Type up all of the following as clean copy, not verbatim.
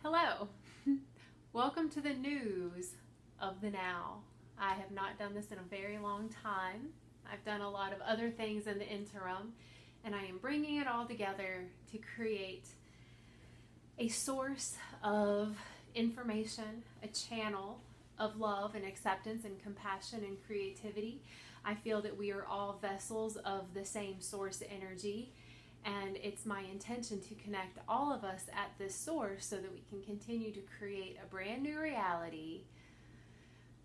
Hello. Welcome to the news of the now. I have not done this in a very long time. I've done a lot of other things in the interim, and I am bringing it all together to create a source of information, a channel of love and acceptance and compassion and creativity. I feel that we are all vessels of the same source energy, and it's my intention to connect all of us at this source so that we can continue to create a brand new reality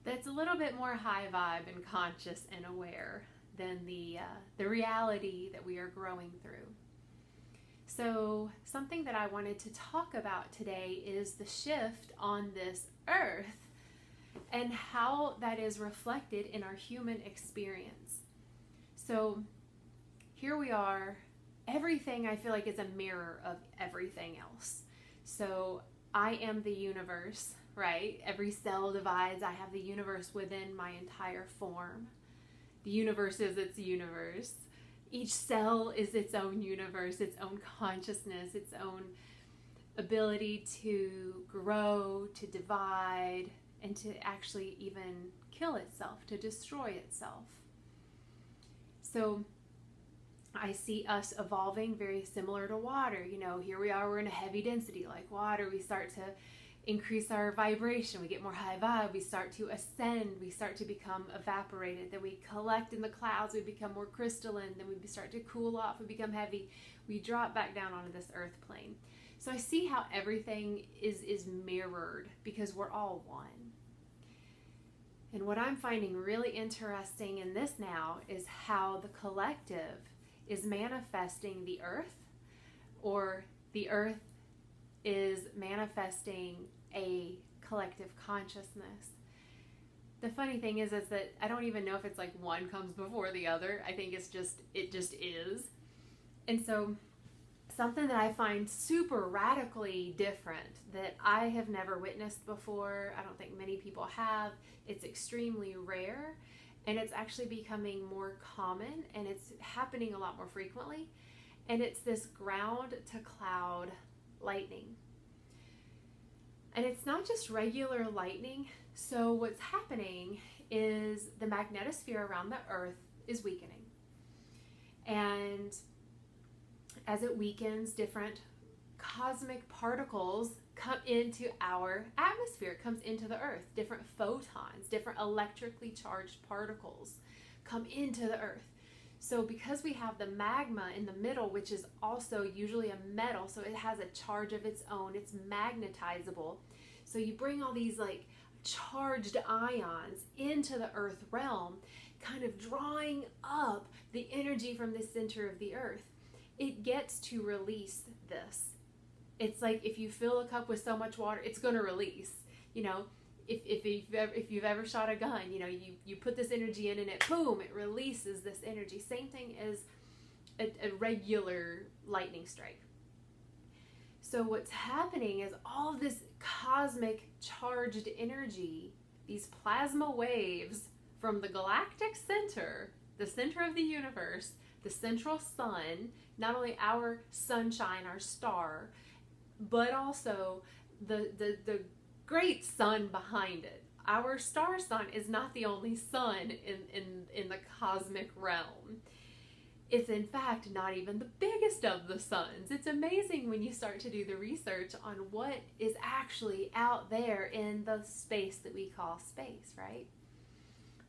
that's a little bit more high vibe and conscious and aware than the reality that we are growing through. So something that I wanted to talk about today is the shift on this earth and how that is reflected in our human experience. So here we are. Everything I feel like is a mirror of everything else. So I am the universe, right? Every cell divides. I have the universe within my entire form. The universe is its universe. Each cell is its own universe, its own consciousness, its own ability to grow, to divide, and to actually even kill itself, to destroy itself. So I see us evolving very similar to water. You know, here we are, we're in a heavy density like water. We start to increase our vibration. We get more high vibe. We start to ascend. We start to become evaporated. Then we collect in the clouds. We become more crystalline. Then we start to cool off. We become heavy. We drop back down onto this earth plane. So I see how everything is mirrored because we're all one. And what I'm finding really interesting in this now is how the collective is manifesting the earth, or the earth is manifesting a collective consciousness. The funny thing is that I don't even know if it's like one comes before the other. I think it just is. And so something that I find super radically different that I have never witnessed before, I don't think many people have, it's extremely rare. And it's actually becoming more common, and it's happening a lot more frequently. And it's this ground to cloud lightning. And it's not just regular lightning. So what's happening is the magnetosphere around the earth is weakening. And as it weakens, different cosmic particles come into our atmosphere. It comes into the earth. Different photons, different electrically charged particles come into the earth. So because we have the magma in the middle, which is also usually a metal, so it has a charge of its own, it's magnetizable. So you bring all these like charged ions into the earth realm, kind of drawing up the energy from the center of the earth. It gets to release this. It's like if you fill a cup with so much water, it's going to release. You know, if you've ever shot a gun, you know, you put this energy in and it, boom, it releases this energy. Same thing as a regular lightning strike. So what's happening is all of this cosmic charged energy, these plasma waves from the galactic center, the center of the universe, the central sun, not only our sunshine, our star, but also the great sun behind it. Our star sun is not the only sun in the cosmic realm. It's in fact not even the biggest of the suns. It's amazing when you start to do the research on what is actually out there in the space that we call space, right?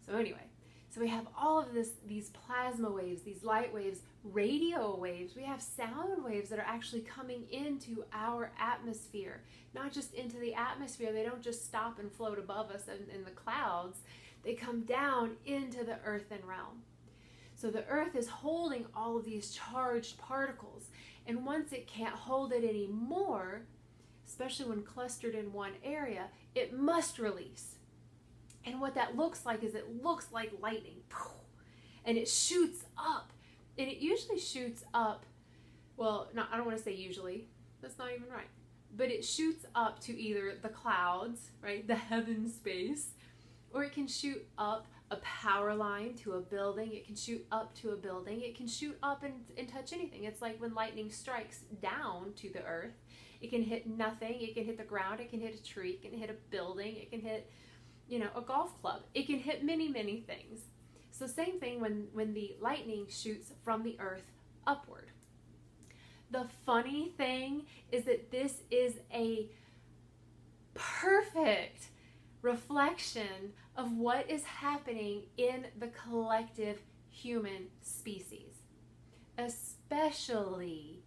So anyway, so we have all of these plasma waves, these light waves, radio waves. We have sound waves that are actually coming into our atmosphere, not just into the atmosphere. They don't just stop and float above us in the clouds. They come down into the earthen realm. So the earth is holding all of these charged particles. And once it can't hold it anymore, especially when clustered in one area, it must release. And what that looks like is it looks like lightning. And it shoots up. And it usually shoots up, well, no, I don't want to say usually. That's not even right. But it shoots up to either the clouds, right, the heaven space, or it can shoot up a power line to a building. It can shoot up to a building. It can shoot up and touch anything. It's like when lightning strikes down to the earth. It can hit nothing. It can hit the ground. It can hit a tree. It can hit a building. It can hit, a golf club. It can hit many, many things. So same thing when the lightning shoots from the earth upward. The funny thing is that this is a perfect reflection of what is happening in the collective human species, especially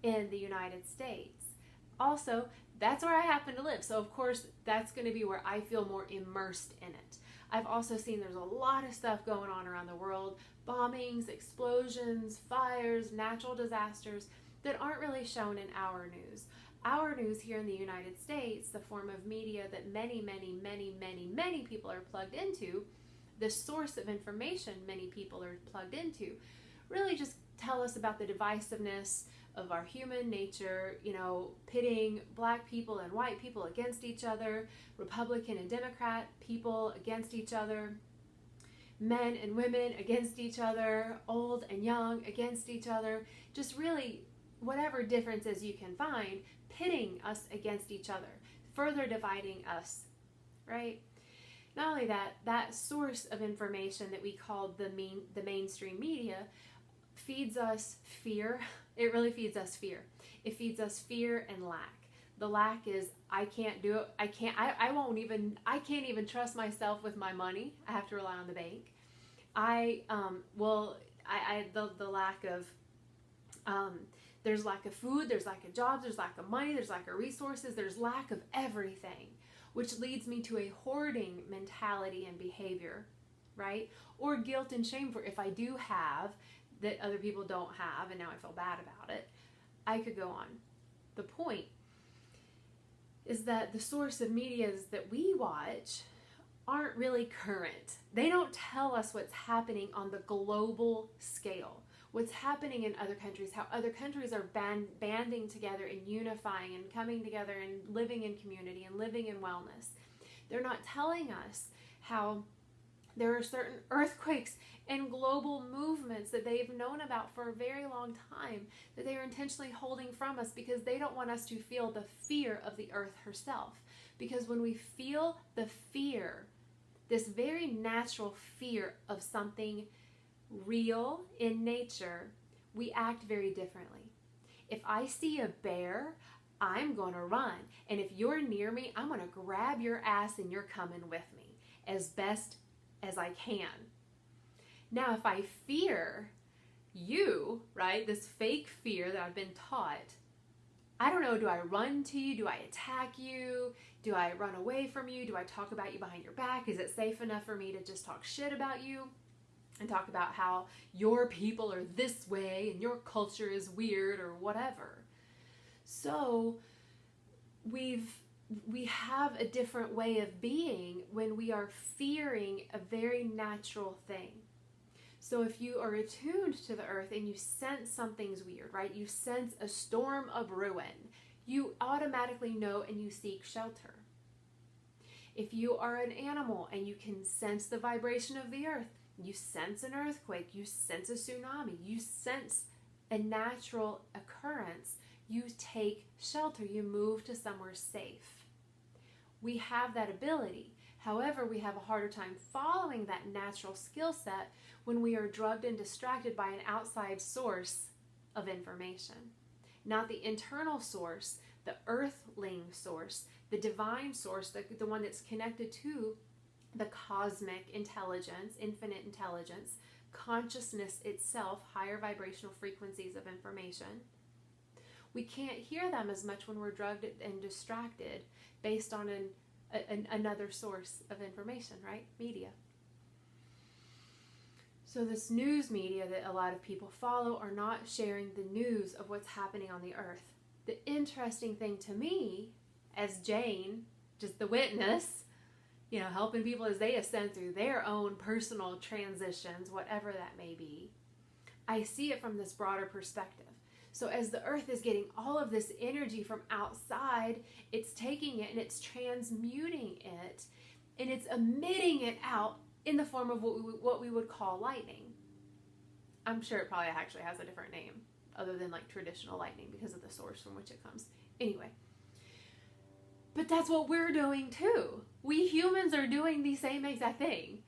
in the United States. Also, that's where I happen to live. So of course, that's going to be where I feel more immersed in it. I've also seen there's a lot of stuff going on around the world, bombings, explosions, fires, natural disasters that aren't really shown in our news. Our news here in the United States, the form of media that many, many, many, many, many people are plugged into, the source of information many people are plugged into, really just tell us about the divisiveness of our human nature, pitting black people and white people against each other, Republican and Democrat people against each other, men and women against each other, old and young against each other, just really whatever differences you can find, pitting us against each other, further dividing us, right? Not only that, that source of information that we call the mainstream media feeds us fear. It really feeds us fear. It feeds us fear and lack. The lack is, I can't do it. I can't even trust myself with my money. I have to rely on the bank. The lack of, there's lack of food, there's lack of jobs, there's lack of money, there's lack of resources, there's lack of everything, which leads me to a hoarding mentality and behavior, right? Or guilt and shame for if I do have that other people don't have, and now I feel bad about it. I could go on. The point is that the source of medias that we watch aren't really current. They don't tell us what's happening on the global scale, what's happening in other countries, how other countries are banding together and unifying and coming together and living in community and living in wellness. They're not telling us how there are certain earthquakes and global movements that they've known about for a very long time that they are intentionally holding from us because they don't want us to feel the fear of the earth herself. Because when we feel the fear, this very natural fear of something real in nature, we act very differently. If I see a bear, I'm going to run. And if you're near me, I'm going to grab your ass and you're coming with me as best as I can. Now, if I fear you, right, this fake fear that I've been taught, I don't know, do I run to you? Do I attack you? Do I run away from you? Do I talk about you behind your back? Is it safe enough for me to just talk shit about you and talk about how your people are this way and your culture is weird or whatever? So we have a different way of being when we are fearing a very natural thing. So if you are attuned to the earth and you sense something's weird, right? You sense a storm of ruin, you automatically know and you seek shelter. If you are an animal and you can sense the vibration of the earth, you sense an earthquake, you sense a tsunami, you sense a natural occurrence, you take shelter, you move to somewhere safe. We have that ability. However, we have a harder time following that natural skill set when we are drugged and distracted by an outside source of information. Not the internal source, the earthling source, the divine source, the one that's connected to the cosmic intelligence, infinite intelligence, consciousness itself, higher vibrational frequencies of information. We can't hear them as much when we're drugged and distracted based on another source of information, right? Media. So this news media that a lot of people follow are not sharing the news of what's happening on the earth. The interesting thing to me, as Jane, just the witness, helping people as they ascend through their own personal transitions, whatever that may be, I see it from this broader perspective. So as the earth is getting all of this energy from outside, it's taking it and it's transmuting it and it's emitting it out in the form of what we would call lightning. I'm sure it probably actually has a different name other than like traditional lightning because of the source from which it comes. Anyway, but that's what we're doing too. We humans are doing the same exact thing.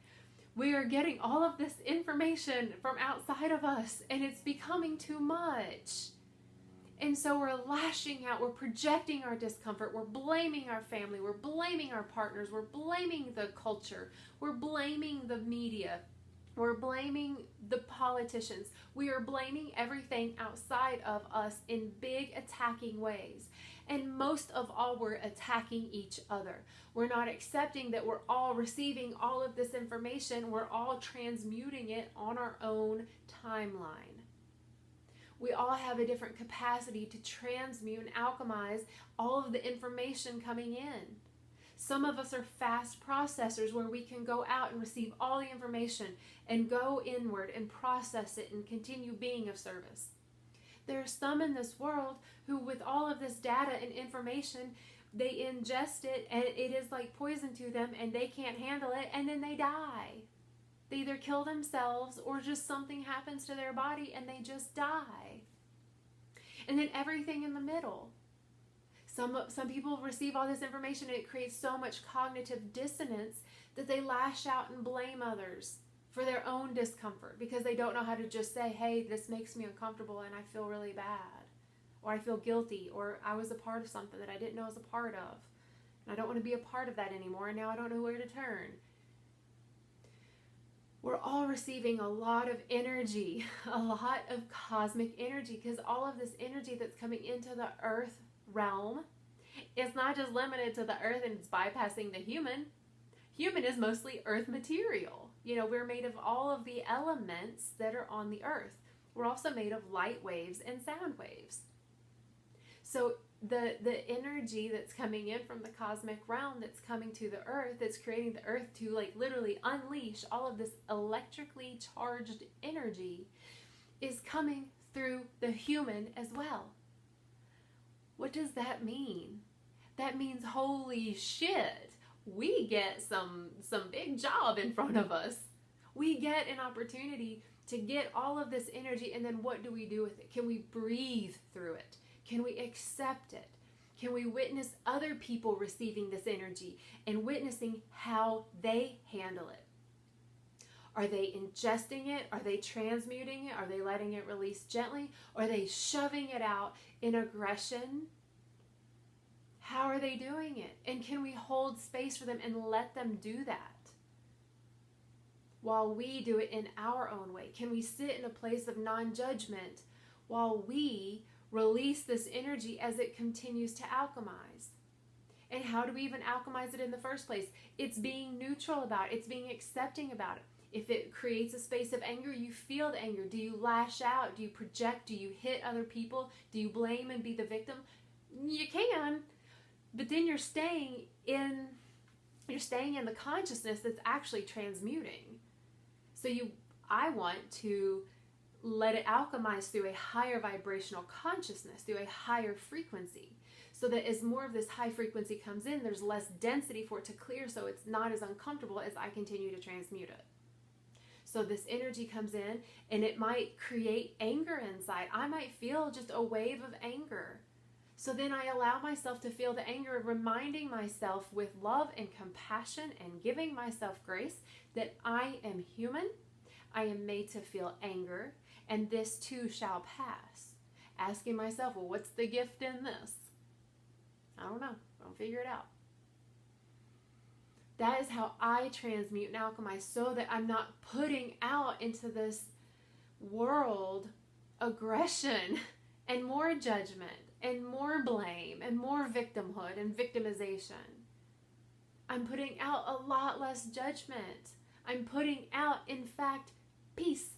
We are getting all of this information from outside of us, and it's becoming too much. And so we're lashing out, we're projecting our discomfort, we're blaming our family, we're blaming our partners, we're blaming the culture, we're blaming the media, we're blaming the politicians. We are blaming everything outside of us in big attacking ways. And most of all, we're attacking each other. We're not accepting that we're all receiving all of this information. We're all transmuting it on our own timeline. We all have a different capacity to transmute and alchemize all of the information coming in. Some of us are fast processors where we can go out and receive all the information and go inward and process it and continue being of service. There are some in this world who, with all of this data and information, they ingest it and it is like poison to them and they can't handle it and then they die. They either kill themselves or just something happens to their body and they just die. And then everything in the middle. Some people receive all this information and it creates so much cognitive dissonance that they lash out and blame others for their own discomfort because they don't know how to just say, hey, this makes me uncomfortable and I feel really bad, or I feel guilty, or I was a part of something that I didn't know I was a part of and I don't want to be a part of that anymore and now I don't know where to turn. We're all receiving a lot of energy, a lot of cosmic energy, because all of this energy that's coming into the earth realm is not just limited to the earth and it's bypassing the human. Human is mostly earth material. You know, we're made of all of the elements that are on the earth. We're also made of light waves and sound waves. So the energy that's coming in from the cosmic realm that's coming to the earth, that's creating the earth to like literally unleash all of this electrically charged energy, is coming through the human as well. What does that mean? That means, holy shit, we get some big job in front of us. We get an opportunity to get all of this energy, and then what do we do with it? Can we breathe through it? Can we accept it? Can we witness other people receiving this energy and witnessing how they handle it? Are they ingesting it? Are they transmuting it? Are they letting it release gently? Are they shoving it out in aggression? How are they doing it? And can we hold space for them and let them do that while we do it in our own way? Can we sit in a place of non-judgment while we release this energy as it continues to alchemize? And how do we even alchemize it in the first place? It's being neutral about it. It's being accepting about it. If it creates a space of anger, you feel the anger. Do you lash out? Do you project? Do you hit other people? Do you blame and be the victim? You can, but then you're staying in the consciousness that's actually transmuting. So I want to let it alchemize through a higher vibrational consciousness, through a higher frequency, so that as more of this high frequency comes in, there's less density for it to clear, so it's not as uncomfortable as I continue to transmute it. So this energy comes in and it might create anger inside. I might feel just a wave of anger. So then I allow myself to feel the anger, reminding myself with love and compassion and giving myself grace that I am human. I am made to feel anger, and this too shall pass. Asking myself, well, what's the gift in this? I don't know. I'll figure it out. That is how I transmute and alchemize, so that I'm not putting out into this world aggression and more judgment and more blame and more victimhood and victimization. I'm putting out a lot less judgment. I'm putting out, in fact, peace.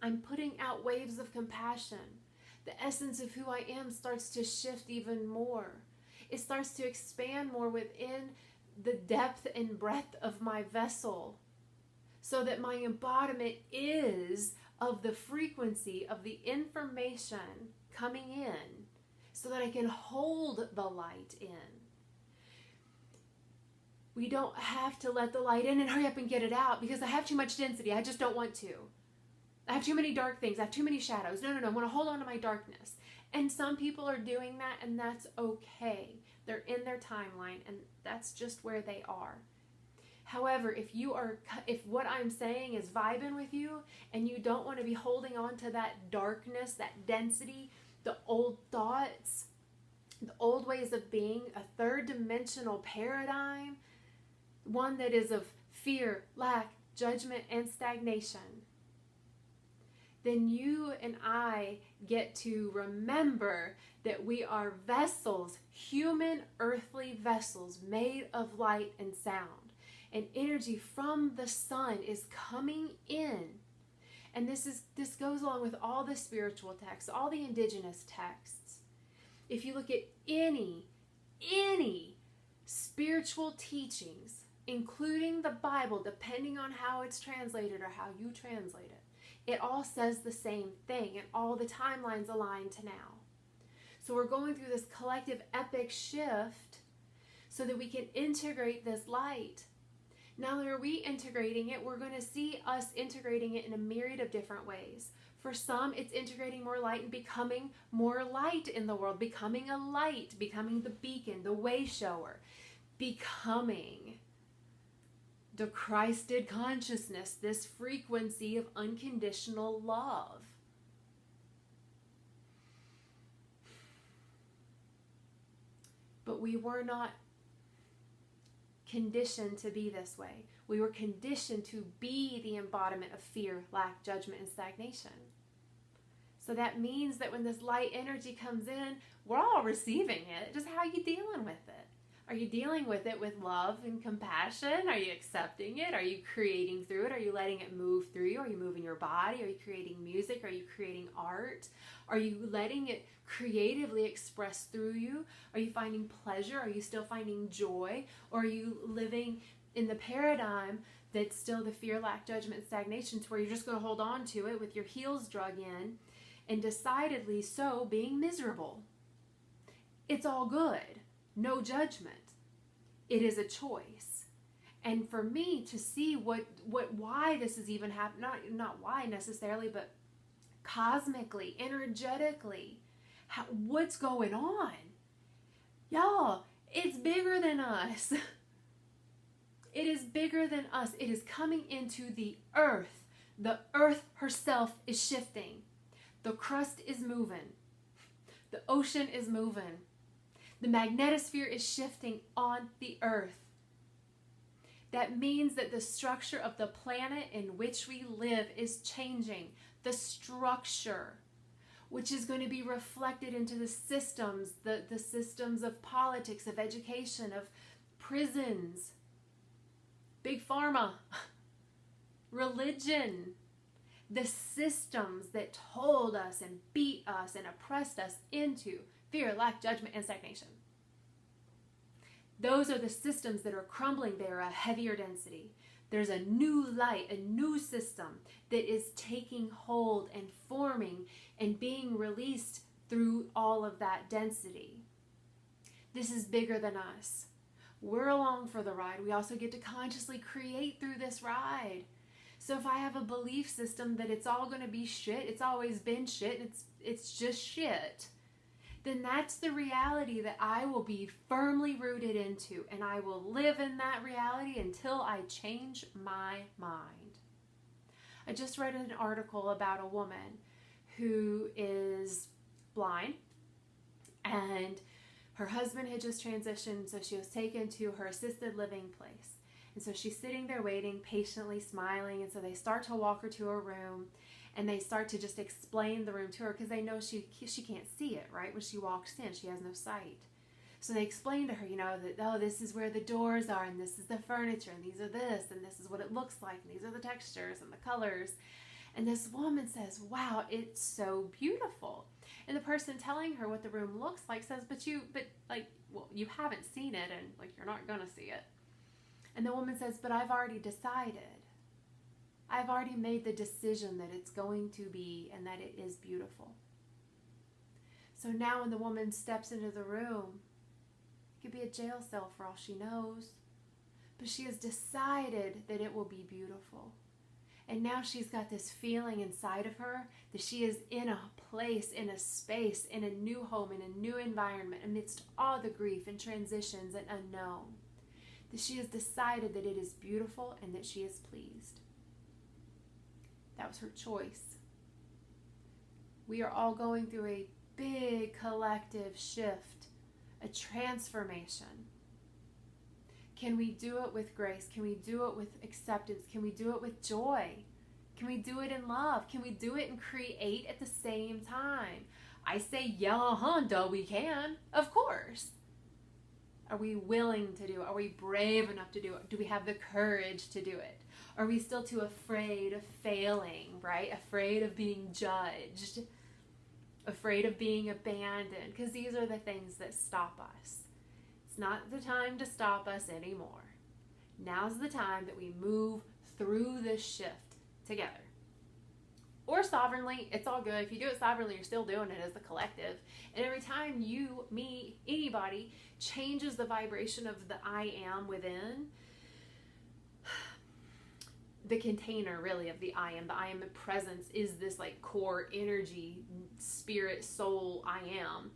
I'm putting out waves of compassion. The essence of who I am starts to shift even more. It starts to expand more within the depth and breadth of my vessel, so that my embodiment is of the frequency of the information coming in, so that I can hold the light in. We don't have to let the light in and hurry up and get it out because I have too much density. I just don't want to. I have too many dark things. I have too many shadows. No. I want to hold on to my darkness. And some people are doing that, and that's okay. They're in their timeline, and that's just where they are. However, if what I'm saying is vibing with you, and you don't want to be holding on to that darkness, that density, the old thoughts, the old ways of being, a third dimensional paradigm, one that is of fear, lack, judgment, and stagnation, then you and I get to remember that we are vessels, human earthly vessels made of light and sound. And energy from the sun is coming in. And this goes along with all the spiritual texts, all the indigenous texts. If you look at any spiritual teachings, including the Bible, depending on how it's translated or how you translate it, it all says the same thing, and all the timelines align to now. So we're going through this collective epic shift so that we can integrate this light. Now that we're reintegrating it, we're going to see us integrating it in a myriad of different ways. For some, it's integrating more light and becoming more light in the world, becoming a light, becoming the beacon, the way shower, becoming the Christed consciousness, this frequency of unconditional love. But we were not conditioned to be this way. We were conditioned to be the embodiment of fear, lack, judgment, and stagnation. So that means that when this light energy comes in, we're all receiving it. Just how are you dealing with it? Are you dealing with it with love and compassion? Are you accepting it? Are you creating through it? Are you letting it move through you? Are you moving your body? Are you creating music? Are you creating art? Are you letting it creatively express through you? Are you finding pleasure? Are you still finding joy? Or are you living in the paradigm that's still the fear, lack, judgment, and stagnation, to where you're just going to hold on to it with your heels drug in and decidedly so being miserable? It's all good. No judgment. It is a choice. And for me to see why this is even happening, not why necessarily, but cosmically, energetically, what's going on? Y'all, it's bigger than us. It is bigger than us. It is coming into the earth. The earth herself is shifting. The crust is moving. The ocean is moving. The magnetosphere is shifting on the earth. That means that the structure of the planet in which we live is changing. The structure, which is going to be reflected into the systems, the systems of politics, of education, of prisons, big pharma, religion, the systems that told us and beat us and oppressed us into fear, lack, judgment, and stagnation. Those are the systems that are crumbling. They are a heavier density. There's a new light, a new system that is taking hold and forming and being released through all of that density. This is bigger than us. We're along for the ride. We also get to consciously create through this ride. So if I have a belief system that it's all going to be shit, it's always been shit, and it's just shit, then that's the reality that I will be firmly rooted into, and I will live in that reality until I change my mind. I just read an article about a woman who is blind, and her husband had just transitioned, so she was taken to her assisted living place. And so she's sitting there waiting, patiently smiling, and so they start to walk her to her room, and they start to just explain the room to her because they know she can't see it, right? When she walks in, she has no sight. So they explain to her, that, oh, this is where the doors are, and this is the furniture, and these are this, and this is what it looks like, and these are the textures and the colors. And this woman says, wow, it's so beautiful. And the person telling her what the room looks like says, you haven't seen it, and you're not going to see it. And the woman says, but I've already decided. I've already made the decision that it's going to be and that it is beautiful. So now when the woman steps into the room, it could be a jail cell for all she knows. but she has decided that it will be beautiful. And now she's got this feeling inside of her that she is in a place, in a space, in a new home, in a new environment, amidst all the grief and transitions and unknown. That she has decided that it is beautiful and that she is pleased. That was her choice. We are all going through a big collective shift, a transformation. Can we do it with grace? Can we do it with acceptance? Can we do it with joy? Can we do it in love? Can we do it and create at the same time? I say, yeah, duh, we can. Of course. Are we willing to do it? Are we brave enough to do it? Do we have the courage to do it? Are we still too afraid of failing, right? Afraid of being judged? Afraid of being abandoned? Because these are the things that stop us. It's not the time to stop us anymore. Now's the time that we move through this shift together. Or sovereignly, it's all good. If you do it sovereignly, you're still doing it as the collective. And every time you, me, anybody changes the vibration of the I am within, the container really of the I am presence is this like core energy, spirit, soul, I am.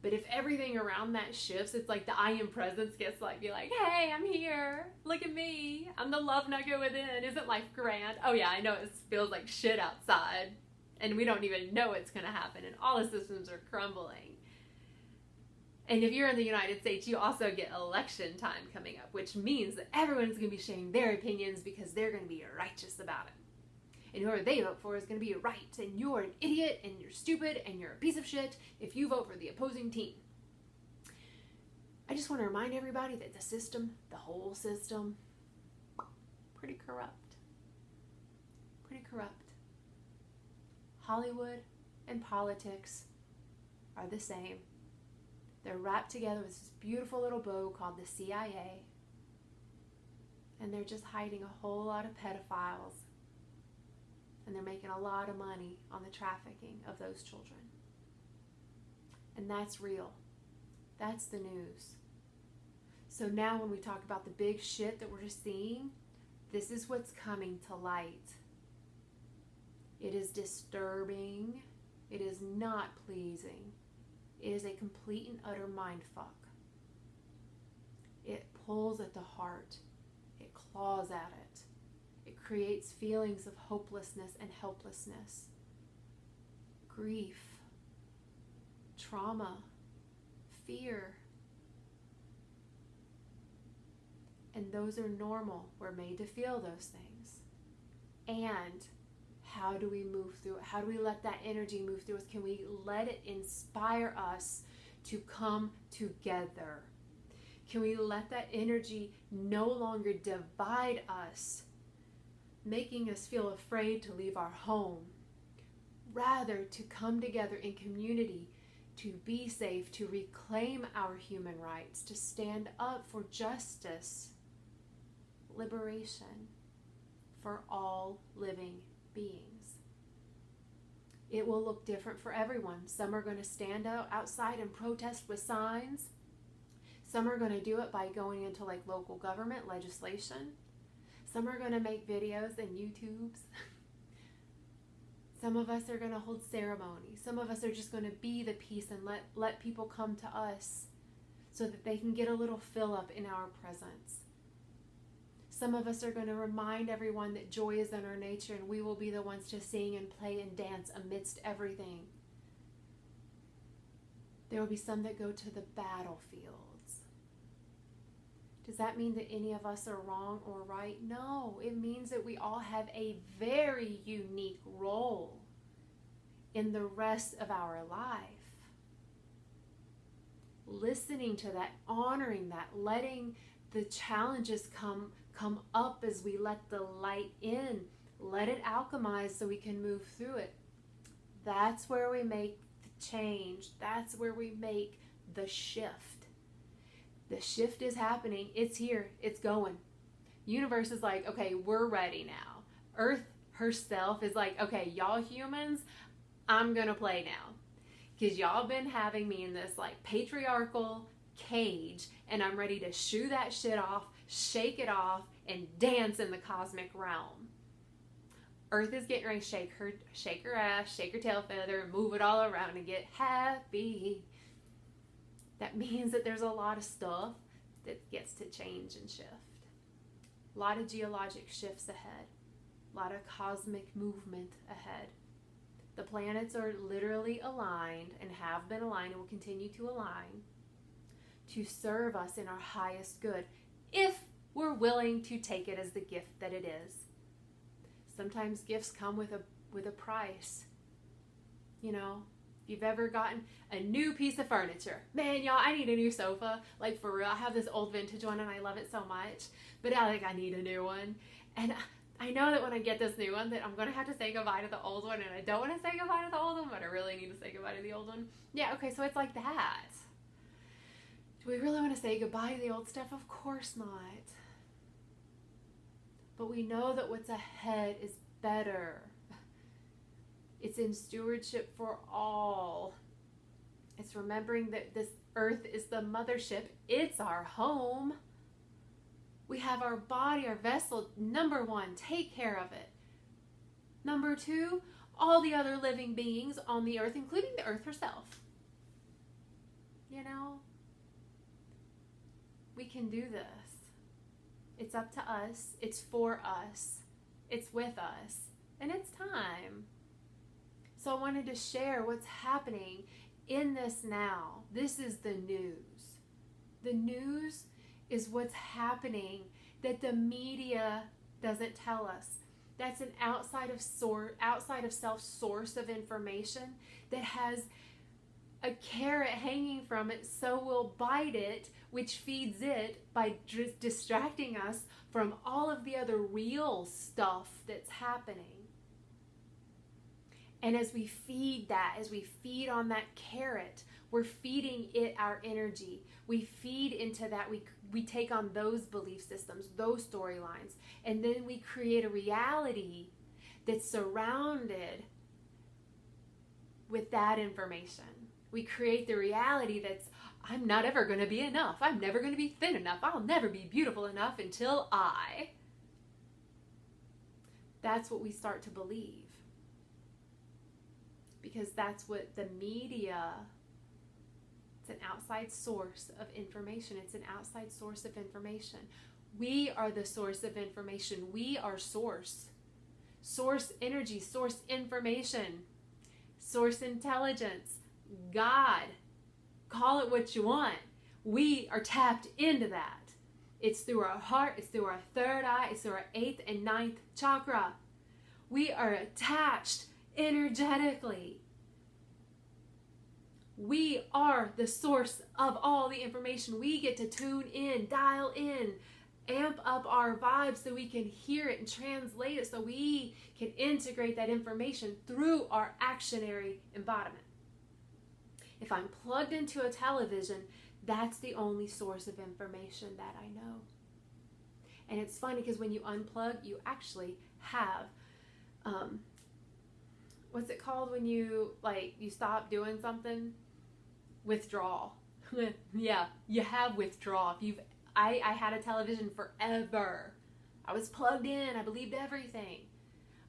But if everything around that shifts, it's like the I am presence gets like, be like, hey, I'm here. Look at me. I'm the love nugget within. Isn't life grand? Oh yeah, I know it feels like shit outside. And we don't even know it's going to happen. And all the systems are crumbling. And if you're in the United States, you also get election time coming up, which means that everyone's going to be sharing their opinions because they're going to be righteous about it. And whoever they vote for is going to be right. And you're an idiot, and you're stupid, and you're a piece of shit if you vote for the opposing team. I just want to remind everybody that the system, the whole system, pretty corrupt. Pretty corrupt. Hollywood and politics are the same. They're wrapped together with this beautiful little bow called the CIA. And they're just hiding a whole lot of pedophiles. And they're making a lot of money on the trafficking of those children. And that's real. That's the news. So now when we talk about the big shit that we're just seeing, this is what's coming to light. It is disturbing. It is not pleasing. It is a complete and utter mindfuck. It pulls at the heart. It claws at it. It creates feelings of hopelessness and helplessness, grief, trauma, fear. And those are normal. We're made to feel those things. And how do we move through it? How do we let that energy move through us? Can we let it inspire us to come together? Can we let that energy no longer divide us, making us feel afraid to leave our home? Rather, to come together in community, to be safe, to reclaim our human rights, to stand up for justice, liberation for all living beings. It will look different for everyone. Some are going to stand outside and protest with signs. Some are going to do it by going into like local government legislation. Some are going to make videos and YouTubes. Some of us are going to hold ceremonies. Some of us are just going to be the peace and let people come to us so that they can get a little fill up in our presence. Some of us are going to remind everyone that joy is in our nature, and we will be the ones to sing and play and dance amidst everything. There will be some that go to the battlefields. Does that mean that any of us are wrong or right? No, it means that we all have a very unique role in the rest of our life. Listening to that, honoring that, letting the challenges come up as we let the light in. Let it alchemize so we can move through it. That's where we make the change. That's where we make the shift. The shift is happening. It's here. It's going. Universe is like, okay, we're ready now. Earth herself is like, okay, y'all humans, I'm going to play now. Because y'all been having me in this like patriarchal, cage and I'm ready to shoo that shit off, shake it off, and dance in the cosmic realm. Earth is getting ready to shake her ass, shake her tail feather, and move it all around and get happy. That means that there's a lot of stuff that gets to change and shift. A lot of geologic shifts ahead. A lot of cosmic movement ahead. The planets are literally aligned and have been aligned and will continue to align to serve us in our highest good if we're willing to take it as the gift that it is. Sometimes gifts come with a price. You know, if you've ever gotten a new piece of furniture, man, y'all, I need a new sofa. Like, for real, I have this old vintage one and I love it so much, but I need a new one. And I know that when I get this new one that I'm going to have to say goodbye to the old one, and I don't want to say goodbye to the old one, but I really need to say goodbye to the old one. Yeah, okay, so it's like that. Do we really want to say goodbye to the old stuff? Of course not. But we know that what's ahead is better. It's in stewardship for all. It's remembering that this earth is the mothership. It's our home. We have our body, our vessel. Number one, take care of it. Number two, all the other living beings on the earth, including the earth herself. You know, we can do this. It's up to us. It's for us. It's with us. And it's time. So I wanted to share what's happening in this now. This is the news. The news is what's happening that the media doesn't tell us. That's an outside of self source of information that has a carrot hanging from it, so we'll bite it, which feeds it by distracting us from all of the other real stuff that's happening. And as we feed that, as we feed on that carrot, we're feeding it our energy. We feed into that. We take on those belief systems, those storylines, and then we create a reality that's surrounded with that information. We create the reality that's, I'm not ever going to be enough. I'm never going to be thin enough. I'll never be beautiful enough until I. That's what we start to believe. Because that's what the media, it's an outside source of information. It's an outside source of information. We are the source of information. We are source. Source energy, source information, source intelligence, God. Call it what you want. We are tapped into that. It's through our heart. It's through our third eye. It's through our 8th and 9th chakra. We are attached energetically. We are the source of all the information. We get to tune in, dial in, amp up our vibes so we can hear it and translate it so we can integrate that information through our actionary embodiment. If I'm plugged into a television, that's the only source of information that I know. And it's funny because when you unplug, you actually have what's it called when you stop doing something? Withdrawal. Yeah, you have withdrawal. I had a television forever. I was plugged in. I believed everything.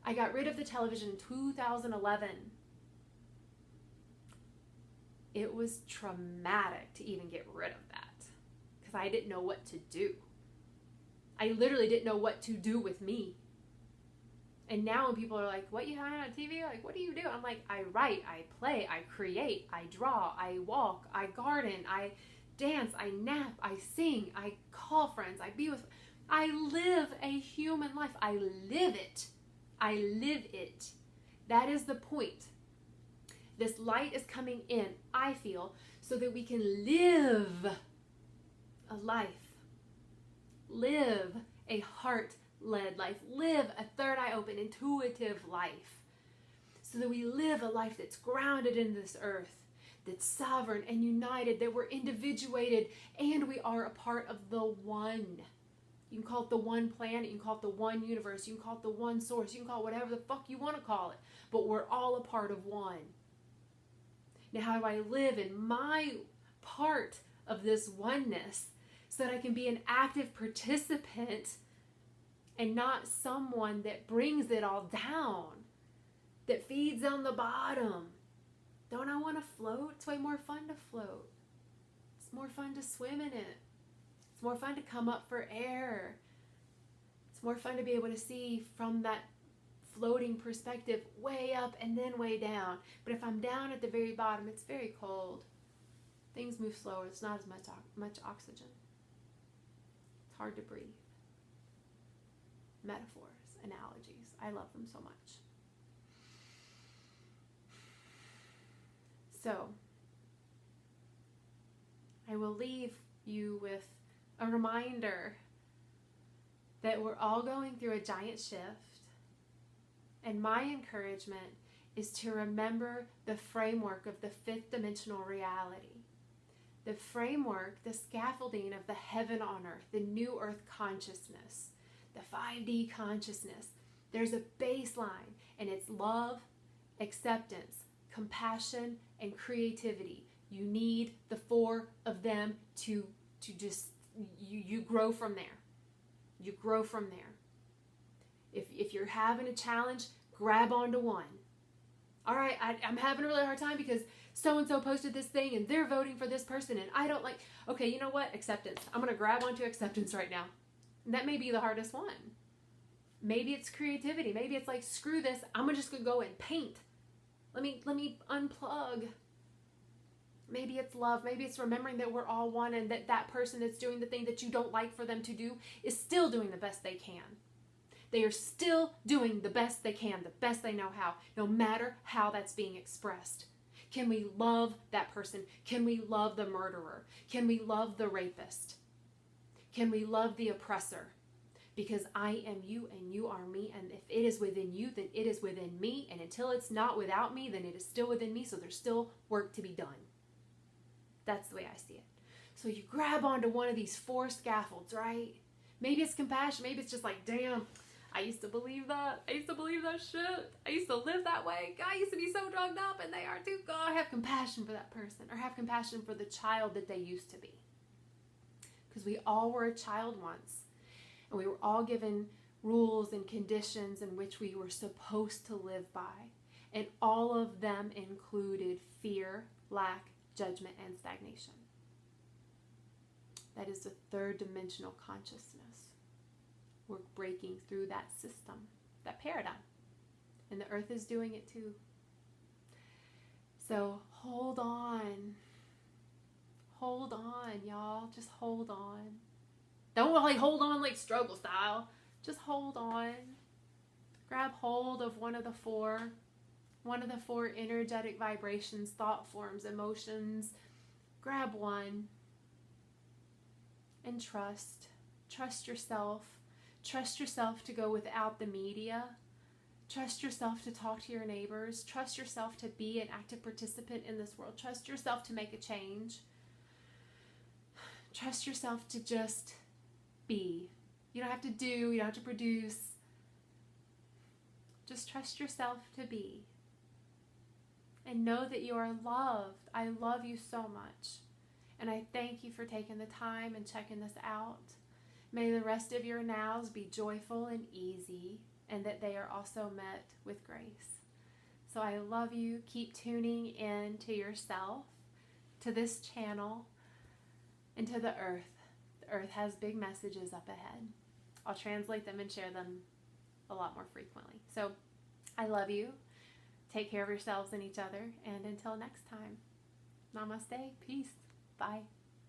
I got rid of the television in 2011. It was traumatic to even get rid of that because I didn't know what to do. I literally didn't know what to do with me. And now when people are like, what you have on TV? Like, what do you do? I'm like, I write, I play, I create, I draw, I walk, I garden, I dance, I nap, I sing, I call friends, I live a human life. I live it. I live it. That is the point. This light is coming in, I feel, so that we can live a life. Live a heart-led life. Live a third eye open, intuitive life. So that we live a life that's grounded in this earth, that's sovereign and united, that we're individuated, and we are a part of the one. You can call it the one planet, you can call it the one universe, you can call it the one source, you can call it whatever the fuck you want to call it, but we're all a part of one. Now, how do I live in my part of this oneness so that I can be an active participant and not someone that brings it all down, that feeds on the bottom. Don't I want to float? It's way more fun to float. It's more fun to swim in it. It's more fun to come up for air. It's more fun to be able to see from that floating perspective way up and then way down. But if I'm down at the very bottom, it's very cold. Things move slower. It's not as much oxygen. It's hard to breathe. Metaphors, analogies. I love them so much. So, I will leave you with a reminder that we're all going through a giant shift. And my encouragement is to remember the framework of the fifth dimensional reality. The framework, the scaffolding of the heaven on earth, the new earth consciousness, the 5D consciousness. There's a baseline, and it's love, acceptance, compassion, and creativity. You need the four of them to just, you grow from there. You grow from there. If you're having a challenge, grab onto one. All right, I'm having a really hard time because so-and-so posted this thing and they're voting for this person and I don't like, okay, you know what? Acceptance. I'm going to grab onto acceptance right now. And that may be the hardest one. Maybe it's creativity. Maybe it's like, screw this. I'm just going to go and paint. Let me unplug. Maybe it's love. Maybe it's remembering that we're all one and that person that's doing the thing that you don't like for them to do is still doing the best they can. They are still doing the best they can, the best they know how, no matter how that's being expressed. Can we love that person? Can we love the murderer? Can we love the rapist? Can we love the oppressor? Because I am you and you are me, and if it is within you, then it is within me, and until it's not without me, then it is still within me, so there's still work to be done. That's the way I see it. So you grab onto one of these four scaffolds, right? Maybe it's compassion. Maybe it's just like, damn, I used to believe that. I used to believe that shit. I used to live that way. God, I used to be so drugged up, and they are too. God, have compassion for that person, or have compassion for the child that they used to be. Because we all were a child once, and we were all given rules and conditions in which we were supposed to live by. And all of them included fear, lack, judgment, and stagnation. That is the third dimensional consciousness. We're breaking through that system, that paradigm. And the earth is doing it too. So hold on. Hold on, y'all. Just hold on. Don't like hold on like struggle style. Just hold on. Grab hold of one of the four energetic vibrations, thought forms, emotions. Grab one and trust. Trust yourself. Trust yourself to go without the media. Trust yourself to talk to your neighbors. Trust yourself to be an active participant in this world. Trust yourself to make a change. Trust yourself to just be. You don't have to do, you don't have to produce. Just trust yourself to be. And know that you are loved. I love you so much. And I thank you for taking the time and checking this out. May the rest of your nows be joyful and easy, and that they are also met with grace. So I love you. Keep tuning in to yourself, to this channel, and to the earth. The earth has big messages up ahead. I'll translate them and share them a lot more frequently. So I love you. Take care of yourselves and each other. And until next time, namaste. Peace. Bye.